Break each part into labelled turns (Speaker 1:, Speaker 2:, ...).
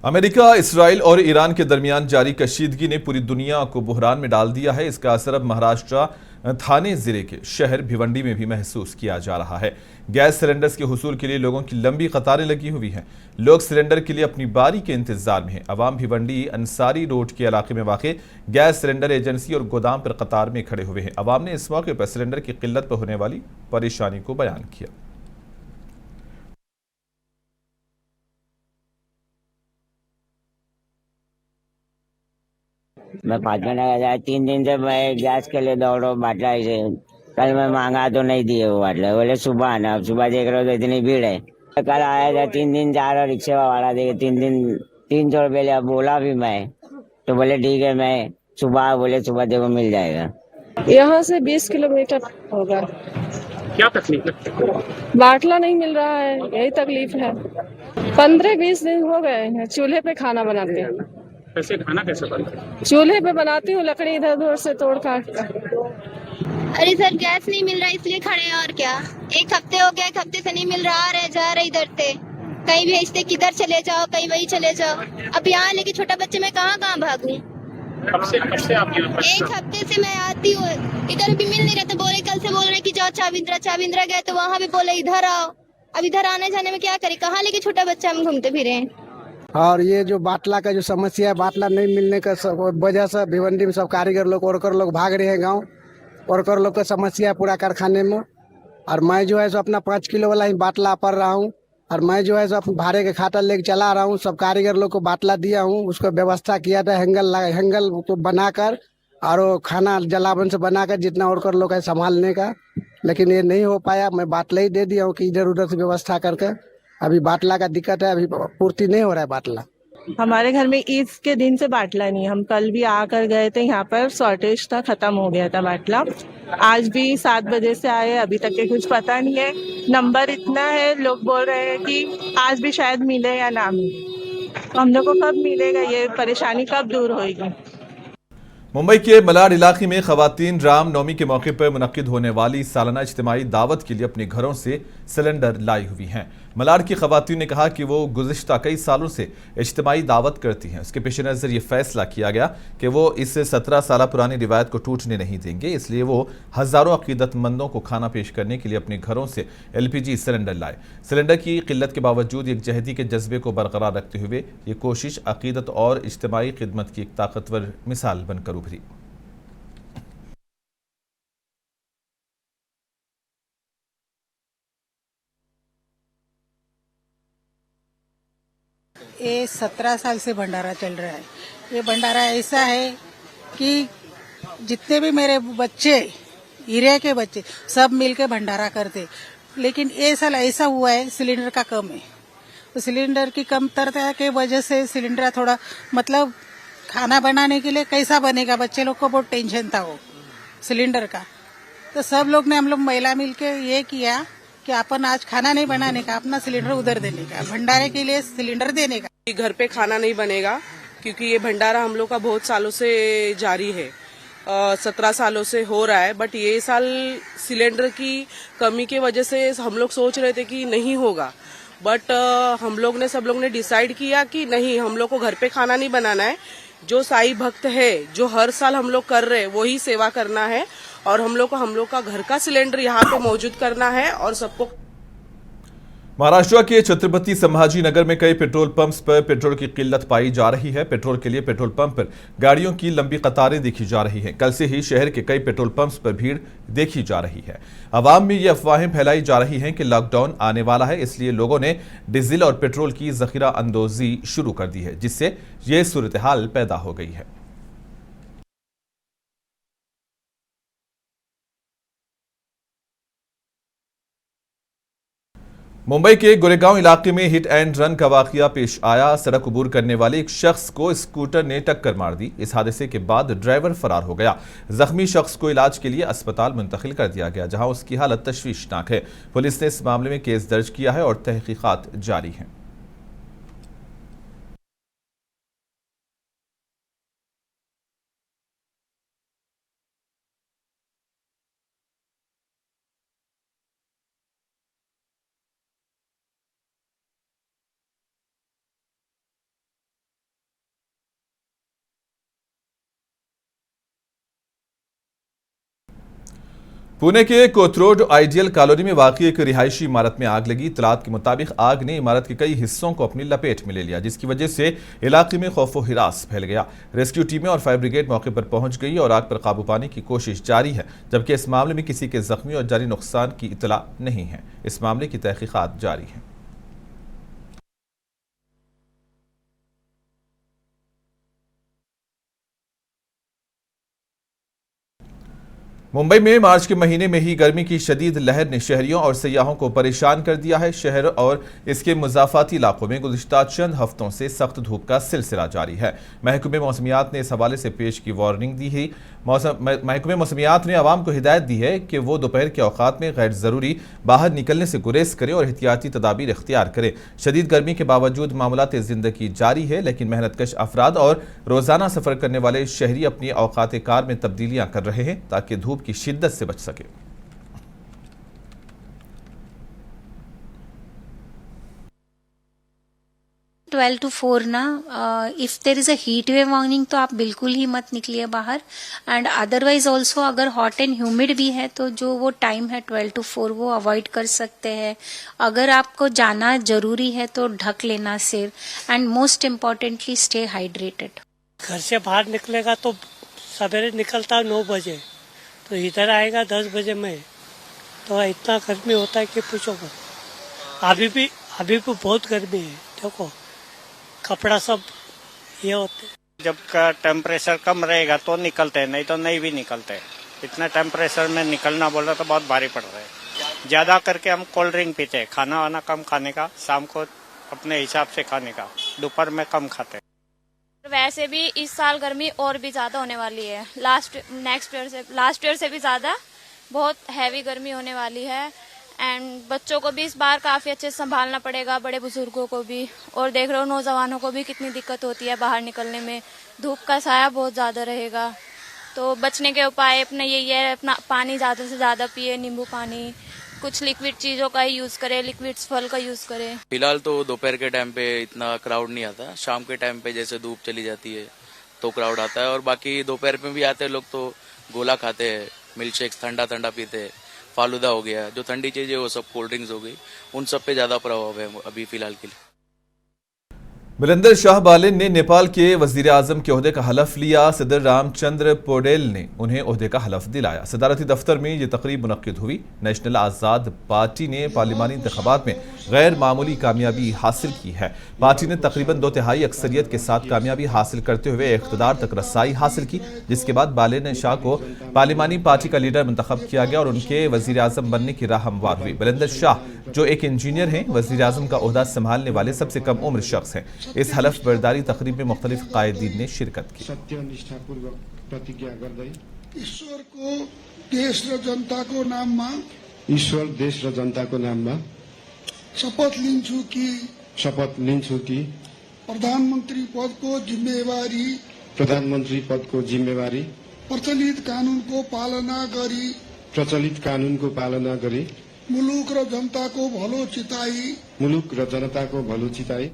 Speaker 1: America, Israel और Iran के दरमियान जारी कशीदगी ने पूरी दुनिया को बुहरान में डाल दिया है। इसका असर अब महाराष्ट्र थाने जिले के शहर भिवंडी में भी महसूस किया जा रहा है। गैस सिलेंडर्स के हुसूल के लिए लोगों की लंबी कतारें लगी हुई हैं। लोग सिलेंडर के लिए अपनी बारी के इंतजार में हैं। अवाम भिवंडी अंसारी रोड के इलाके में वाक़ गैस सिलेंडर एजेंसी और गोदाम पर कतार में खड़े हुए हैं। अवाम ने इस मौके पर सिलेंडर की किल्लत पर होने वाली परेशानी को बयान किया।
Speaker 2: मैं 5 महीने का जाए 3 दिन से मैं गैस के लिए दौड़ रहा हूँ बाटला से। कल मैं मांगा तो नहीं दिए वो बाटला, बोले सुबह आना। अब सुबह देख रहे हो तो इतनी भीड़ है। कल आया था 3 दिन जा रहा रिक्शे वाला देखे 3 दिन 300 रुपये लिया। बोला भी मैं तो बोले ठीक है, मैं सुबह बोले सुबह देखो मिल जाएगा।
Speaker 3: यहाँ से 20 किलोमीटर होगा।
Speaker 4: क्या तकलीफ है?
Speaker 3: बाटला नहीं मिल रहा है, यही तकलीफ है। 15-20 दिन हो गए हैं चूल्हे पे खाना बनाते हैं।
Speaker 4: कैसे खाना कैसे बनता है?
Speaker 3: चूल्हे पे बनाती हूँ, लकड़ी इधर उधर से तोड़ काट कर।
Speaker 5: अरे सर, गैस नहीं मिल रहा इसलिए खड़े हैं और क्या। एक हफ्ते हो गया, एक हफ्ते से नहीं मिल रहा। आ रहे जा रहे इधर से, कहीं भेजते किधर चले जाओ, कहीं वही चले जाओ। अब यहाँ लेके छोटा बच्चे मैं कहाँ कहाँ भागूं।
Speaker 4: कब से आप यहाँ पर?
Speaker 5: एक हफ्ते से मैं आती हूँ, इधर भी मिल नहीं रहा। तो बोले कल से बोल रहे कि जाओ चाविंद्रा गए तो वहाँ भी बोले इधर आओ। अब इधर आने जाने में क्या करे, कहाँ लेके छोटा बच्चा हम घूमते फिरे हैं।
Speaker 6: और ये जो बाटला का जो समस्या है, बाटला नहीं मिलने का वजह से भिवंडी में सब कारीगर लोग वर्कर लोग भाग रहे हैं गांव। वर्कर लोग का समस्या है पूरा कारखाने में। और मैं जो है सो अपना 5 किलो वाला ही बाटला पर रहा हूँ। और मैं जो है सो अपने भाड़े के खाता लेके चला रहा हूँ। सब कारीगर लोग को बाटला दिया हूँ, उसको व्यवस्था किया था हैंगल को बनाकर और वो खाना जलावन से बनाकर जितना वर्कर लोग है संभालने का। लेकिन ये नहीं हो पाया। मैं बाटला ही दे दिया हूँ कि इधर उधर से व्यवस्था करके। अभी बाटला का दिक्कत है, अभी पूर्ति नहीं हो रहा है बाटला।
Speaker 3: हमारे घर में ईद के दिन से बाटला नहीं है। हम कल भी आकर गए थे, यहाँ पर शॉर्टेज था, खत्म हो गया था बाटला। आज भी 7 बजे से आए, अभी तक के कुछ पता नहीं है। नंबर इतना है, लोग बोल रहे हैं कि आज भी शायद मिले या ना मिले। तो हम लोग को कब मिलेगा, ये परेशानी कब दूर होगी।
Speaker 1: मुंबई के मलाड इलाके में खवातीन रामनवमी के मौके पर मुनक्किद होने वाली सालाना इज्तिमाई दावत के लिए अपने घरों से सिलेंडर लाई हुई हैं। मलाड की खवातीन ने कहा कि वो गुज़िश्ता कई सालों से इज्तिमाई दावत करती हैं। उसके पेश नज़र ये फैसला किया गया कि वो इस 17 साल पुरानी रिवायत को टूटने नहीं देंगे। इसलिए वो हज़ारों अकीदतमंदों को खाना पेश करने के लिए अपने घरों से LPG सिलेंडर लाए। सिलेंडर की किल्लत के बावजूद यकजहती के जज्बे को बरकरार रखते हुए ये कोशिश अकीदत और इज्तिमाई खिदमत की एक ताकतवर मिसाल बनकर उभरी।
Speaker 7: ये 17 साल से भंडारा चल रहा है। ये भंडारा ऐसा है कि जितने भी मेरे बच्चे, हीरे के बच्चे, सब मिलके भंडारा करते। लेकिन ये साल ऐसा हुआ है, सिलेंडर का कम है। तो सिलेंडर की कमतरता की वजह से सिलेंडर थोड़ा मतलब खाना बनाने के लिए कैसा बनेगा, बच्चे लोग को बहुत टेंशन था वो सिलेंडर का। तो सब लोग ने, हम लोग महिला मिलके ये किया कि अपन आज खाना नहीं बनाने का, अपना सिलेंडर उधर देने का, भंडारे के लिए सिलेंडर देने का।
Speaker 8: घर पे खाना नहीं बनेगा क्योंकि ये भंडारा हम लोग का बहुत सालों से जारी है। 17 सालों से हो रहा है। बट ये साल सिलेंडर की कमी की वजह से हम लोग सोच रहे थे कि नहीं होगा। बट सब लोग ने डिसाइड किया कि नहीं, हम लोग को घर पे खाना नहीं बनाना है। जो साईं भक्त है, जो हर साल हम लोग कर रहे हैं, वही सेवा करना है। और हम लोग का घर का सिलेंडर यहाँ पे मौजूद करना है और सबको।
Speaker 1: महाराष्ट्र के छत्रपति संभाजी नगर में कई पेट्रोल पंप्स पर पेट्रोल की किल्लत पाई जा रही है। पेट्रोल के लिए पेट्रोल पंप पर गाड़ियों की लंबी कतारें देखी जा रही हैं। कल से ही शहर के कई पेट्रोल पंप्स पर भीड़ देखी जा रही है। आवाम में ये अफवाहें फैलाई जा रही हैं कि लॉकडाउन आने वाला है, इसलिए लोगों ने डीजल और पेट्रोल की जखीरा अंदोजी शुरू कर दी है, जिससे ये सूरत हाल पैदा हो गई है। मुंबई के गोरेगांव इलाके में हिट एंड रन का वाकया पेश आया। सड़क अबूर करने वाले एक शख्स को स्कूटर ने टक्कर मार दी। इस हादसे के बाद ड्राइवर फरार हो गया। जख्मी शख्स को इलाज के लिए अस्पताल मुंतकिल कर दिया गया, जहां उसकी हालत तशवीशनाक है। पुलिस ने इस मामले में केस दर्ज किया है और तहकीकात जारी हैं। पुणे के कोथरूड आइडियल कॉलोनी में वाकई एक रिहायशी इमारत में आग लगी। इत्तलात के मुताबिक आग ने इमारत के कई हिस्सों को अपनी लपेट में ले लिया, जिसकी वजह से इलाके में खौफो हिरास फैल गया। रेस्क्यू टीमें और फायर ब्रिगेड मौके पर पहुंच गई और आग पर काबू पाने की कोशिश जारी है, जबकि इस मामले में किसी के जख्मी और जानी नुकसान की इत्तला नहीं है। इस मामले की तहकीकात जारी है। मुंबई में मार्च के महीने में ही गर्मी की शदीद लहर ने शहरियों और सयाहों को परेशान कर दिया है। शहर और इसके मुज़ाफ़ाती इलाकों में गुज़िश्ता चंद हफ्तों से सख्त धूप का सिलसिला जारी है। महकमे मौसमियात ने इस हवाले से पेश की वार्निंग दी है। महकमे मौसमियात ने आवाम को हिदायत दी है कि वो दोपहर के औकात में गैर ज़रूरी बाहर निकलने से गुरेज करें और एहतियाती तदाबीर इख्तियार करें। शदीद गर्मी के बावजूद मामलात ज़िंदगी जारी है, लेकिन मेहनतकश अफराद और रोज़ाना सफ़र करने वाले शहरी अपनी औकात कार में तब्दीलियाँ कर रहे हैं ताकि धूप की शिद्दत से बच सके।
Speaker 9: ट्वेल्व टू 4 ना, if there is a heat wave warning तो आप बिल्कुल ही मत निकलिए बाहर। एंड अदरवाइज ऑल्सो अगर हॉट एंड ह्यूमिड भी है तो जो वो टाइम है 12 to 4 वो अवॉइड कर सकते हैं। अगर आपको जाना जरूरी है तो ढक लेना सिर, and most importantly stay hydrated.
Speaker 10: घर से बाहर निकलेगा तो सवेरे निकलता 9 बजे, तो इधर आएगा 10 बजे में, तो इतना गर्मी होता है कि पूछो मत। अभी भी बहुत गर्मी है। देखो कपड़ा सब ये होते।
Speaker 11: जब का टेम्परेचर कम रहेगा तो निकलते हैं, नहीं तो नहीं भी निकलते। इतना टेम्परेचर में निकलना बोला तो बहुत भारी पड़ रहा है। ज्यादा करके हम कोल्ड ड्रिंक पीते हैं, खाना वाना कम खाने का, शाम को अपने हिसाब से खाने का, दोपहर में कम खाते हैं।
Speaker 12: वैसे भी इस साल गर्मी और भी ज्यादा होने वाली है, लास्ट ईयर से भी ज्यादा बहुत हैवी गर्मी होने वाली है। एंड बच्चों को भी इस बार काफी अच्छे से संभालना पड़ेगा, बड़े बुजुर्गों को भी, और देख रहे हो नौजवानों को भी कितनी दिक्कत होती है बाहर निकलने में। धूप का साया बहुत ज्यादा रहेगा, तो बचने के उपाय अपने यही है, अपना पानी ज्यादा से ज्यादा पिए, नींबू पानी, कुछ लिक्विड चीजों का यूज करें, लिक्विड्स फल का यूज करें।
Speaker 13: फिलहाल तो दोपहर के टाइम पे इतना क्राउड नहीं आता, शाम के टाइम पे जैसे धूप चली जाती है तो क्राउड आता है। और बाकी दोपहर में भी आते हैं लोग तो गोला खाते हैं, मिल्क शेक्स ठंडा पीते हैं, फालूदा हो गया, जो ठंडी चीजें वो सब कोल्ड ड्रिंक्स हो गई, उन सब पे ज्यादा प्रभाव है अभी फिलहाल के लिए।
Speaker 1: वीरेंद्र शाह बालेन ने नेपाल के वजीर आजम के ओहदे का हलफ लिया। सदर रामचंद्र पौडेल ने उन्हें ओहदे का हलफ दिलाया। सदारती दफ्तर में ये तकरीब मुनक्किद हुई। नेशनल आज़ाद पार्टी ने पार्लिमानी इंतखाबात में गैर मामूली कामयाबी हासिल की है। पार्टी ने तकरीबन 2/3 अक्सरियत के साथ कामयाबी हासिल करते हुए इख्तिदार तक रसाई हासिल की, जिसके बाद बालेन शाह को पार्लिमानी पार्टी का लीडर मुंतखब किया गया और उनके वजीर आजम बनने की राह हमवार हुई। वीरेंद्र शाह, जो एक इंजीनियर हैं, वजीर आजम का ओहदा संभालने वाले सबसे कम उम्र शख्स हैं। इस हलफ बर्दारी तकरीब में मुख्तलिफ कायदीन ने शिरकत की।
Speaker 14: सत्यनिष्ठापूर्वक प्रतिज्ञा गर्दै ईश्वर को देश र जनताको नाममा ईश्वर देश र जनताको नाममा शपथ लिन्छु कि प्रधानमन्त्री पदको जिम्मेवारी प्रचलित कानूनको पालना गरी मुलुक र जनताको भलो चिताई।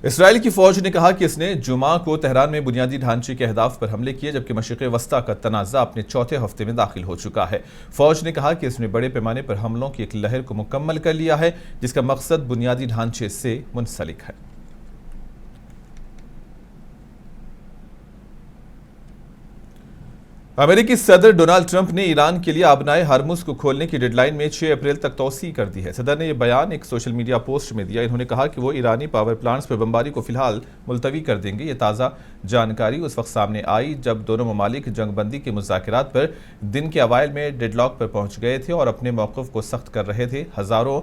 Speaker 1: इसराइल की फौज ने कहा कि इसने जुमा को तेहरान में बुनियादी ढांचे के अहदाफ पर हमले किए, जबकि मशरिक़ वस्ता का तनाज़ा अपने चौथे हफ्ते में दाखिल हो चुका है। फौज ने कहा कि इसने बड़े पैमाने पर हमलों की एक लहर को मुकम्मल कर लिया है, जिसका मकसद बुनियादी ढांचे से मुंसलिक है। अमेरिकी सदर डोनाल्ड ट्रंप ने ईरान के लिए आबनाए हरमुज को खोलने की डेडलाइन में 6 अप्रैल तक तौसी कर दी है। सदर ने यह बयान एक सोशल मीडिया पोस्ट में दिया। इन्होंने कहा कि वो ईरानी पावर प्लांट्स पर बमबारी को फिलहाल मुलतवी कर देंगे। ये ताज़ा जानकारी उस वक्त सामने आई जब दोनों ममालिक जंगबंदी के मुज़ाकरात पर दिन के अवाइल में डेडलॉक पर पहुंच गए थे और अपने मौक़िफ़ को सख्त कर रहे थे। हज़ारों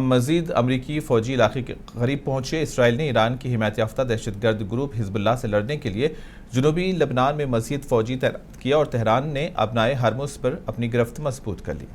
Speaker 1: मजीद अमरीकी फौजी इलाके के करीब पहुंचे। इसराइल ने ईरान की हिमायत याफ्ता दहशतगर्द ग्रुप हिजबुल्लाह से लड़ने के लिए जनूबी लेबनान में मजीद फौजी तैनात किया और तेहरान ने अपनाए हरमुज पर अपनी गिरफ्त मजबूत कर ली।